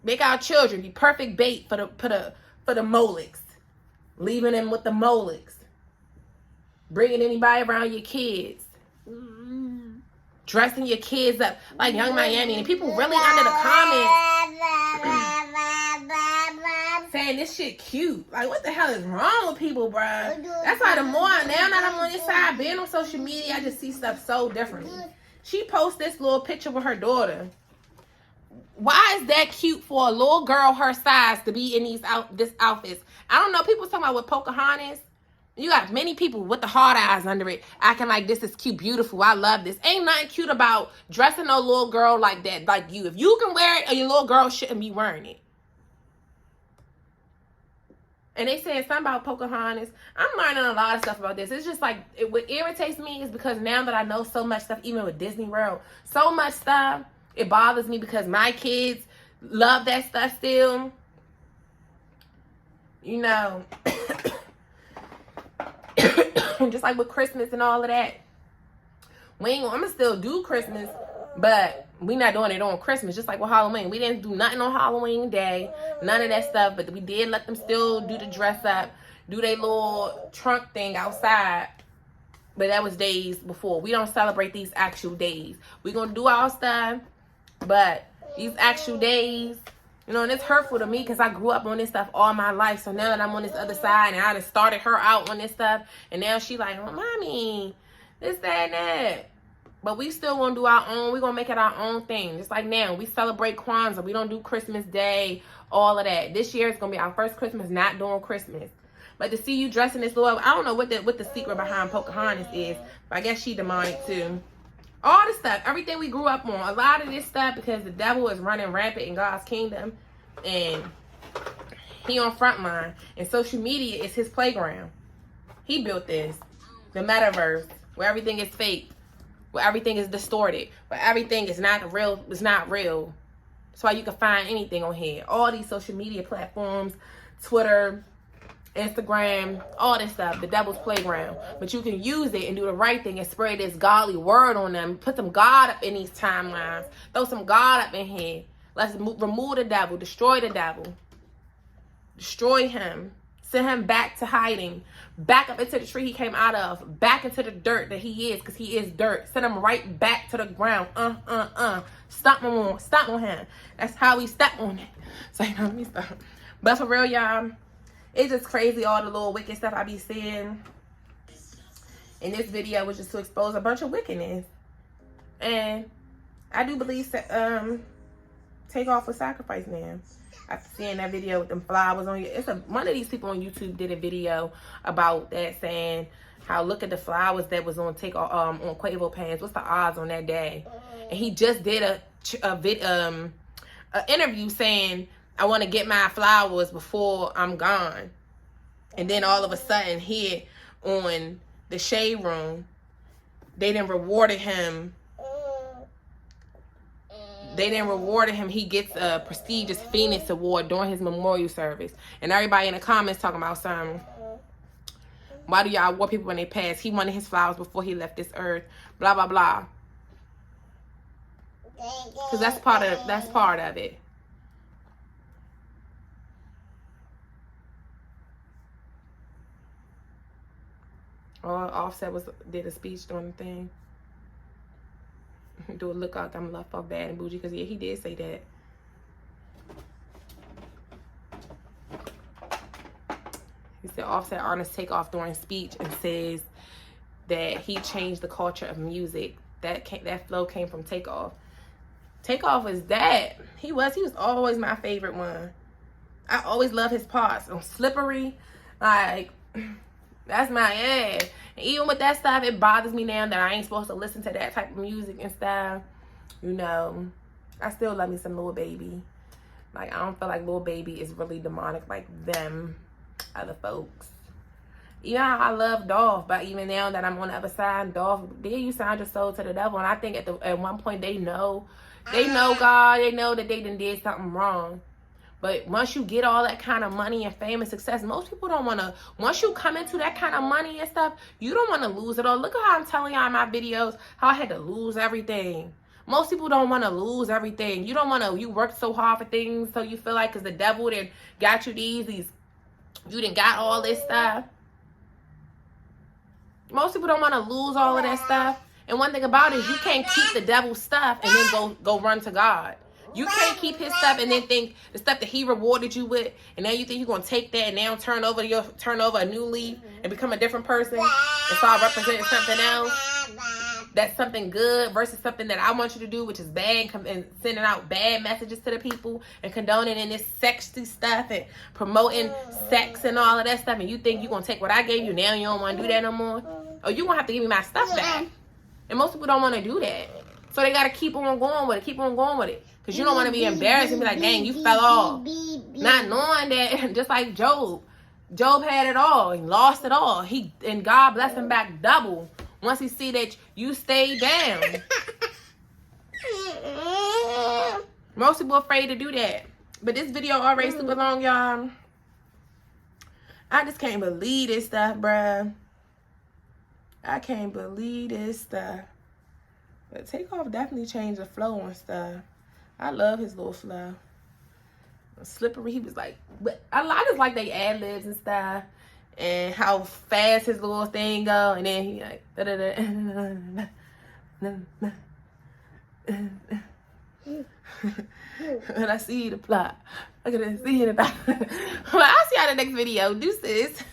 A: Make our children be perfect bait for the Moleks. Leaving them with the Moleks. Bringing anybody around your kids. Dressing your kids up like Young Miami. And people really under the comments saying this shit cute. Like, what the hell is wrong with people, bruh? That's why the more now that I'm on this side, being on social media, I just see stuff so differently. She posts this little picture with her daughter. Why is that cute for a little girl her size to be in this outfits? I don't know. People talking about with Pocahontas. You got many people with the hard eyes under it acting like this is cute, beautiful. I love this. Ain't nothing cute about dressing a little girl like that, like you. If you can wear it, your little girl shouldn't be wearing it. And they saying something about Pocahontas. I'm learning a lot of stuff about this. It's just like, what irritates me is because now that I know so much stuff, even with Disney World, so much stuff, it bothers me because my kids love that stuff still. You know, just like with Christmas and all of that. I'm going to still do Christmas, but we not doing it on Christmas, just like with Halloween. We didn't do nothing on Halloween Day, none of that stuff, but we did let them still do the dress up, do their little trunk thing outside. But that was days before. We don't celebrate these actual days. We're going to do our stuff, but these actual days, you know, and it's hurtful to me because I grew up on this stuff all my life. So now that I'm on this other side and I just started her out on this stuff, and now she like, oh, mommy, this, that, and that. But we still gonna do our own. We're gonna make it our own thing. Just like now, we celebrate Kwanzaa. We don't do Christmas Day, all of that. This year is gonna be our first Christmas not doing Christmas. But to see you dressing this little, I don't know what the secret behind Pocahontas is, but I guess she demonic too. All this stuff, everything we grew up on, a lot of this stuff, because the devil is running rampant in God's kingdom, and he on front line, and social media is his playground. He built this, the metaverse, where everything is fake, where everything is distorted, where everything is not real. It's not real. That's why you can find anything on here. All these social media platforms, Twitter, Instagram, all this stuff, the devil's playground. But you can use it and do the right thing and spread this godly word on them. Put some God up in these timelines. Throw some God up in here. Let's remove the devil. Destroy the devil. Destroy him. Send him back to hiding. Back up into the tree he came out of. Back into the dirt that he is, because he is dirt. Send him right back to the ground. Stomp on him. That's how we step on it. So, you know, let me stop. But for real, y'all, it's just crazy, all the little wicked stuff I be seeing. And this video was just to expose a bunch of wickedness. And I do believe Takeoff was sacrificed now. After seeing that video with them flowers on you, one of these people on YouTube did a video about that, saying how look at the flowers that was on Takeoff on Quavo pants. What's the odds on that day? And he just did a interview saying, I want to get my flowers before I'm gone. And then all of a sudden here on the Shade Room, they done rewarded him. He gets a prestigious Phoenix Award during his memorial service. And everybody in the comments talking about something. Why do y'all award people when they pass? He wanted his flowers before he left this earth. Blah, blah, blah. Because that's part of it. Offset did a speech during the thing. Do a look like I'm left off bad and bougie, because yeah, he did say that. He said Offset honors Takeoff during speech and says that he changed the culture of music. That flow came from Takeoff. Takeoff is that. He was always my favorite one. I always love his parts. On Slippery, like, that's my ass. And even with that stuff, it bothers me now that I ain't supposed to listen to that type of music and stuff. You know, I still love me some Lil Baby. Like, I don't feel like Lil Baby is really demonic like them other folks. Yeah, I love Dolph, but even now that I'm on the other side, Dolph, there you signed your soul to the devil. And I think at one point they know God, they know that they done did something wrong. But once you get all that kind of money and fame and success, most people don't want to, once you come into that kind of money and stuff, you don't want to lose it all. Look at how I'm telling y'all in my videos how I had to lose everything. Most people don't want to lose everything. You don't want to, you worked so hard for things, so you feel like because the devil then got you these, you done got all this stuff. Most people don't want to lose all of that stuff. And one thing about it is you can't keep the devil's stuff and then go run to God. You can't keep his stuff and then think the stuff that he rewarded you with, and now you think you're gonna take that and now turn over a new leaf and become a different person and start representing something else. That's something good versus something that I want you to do, which is bad, and sending out bad messages to the people and condoning in this sexy stuff and promoting sex and all of that stuff. And you think you're gonna take what I gave you, now you don't want to do that no more? Or you gonna have to give me my stuff back. And most people don't want to do that. So they got to keep on going with it. Because you don't want to be embarrassed and be like, dang, you fell off. Not knowing that, just like Job. Job had it all. He lost it all. And God blessed him back double once he see that you stayed down. Most people are afraid to do that. But this video already super long, y'all. I just can't believe this stuff, bruh. I can't believe this stuff. But Takeoff definitely changed the flow and stuff. I love his little flow. Slippery, he was like, but I just like they ad-libs and stuff. And how fast his little thing go. And then he like, and I see the plot. Look at this, see it about. Well, I'll see y'all in the next video. Deuces.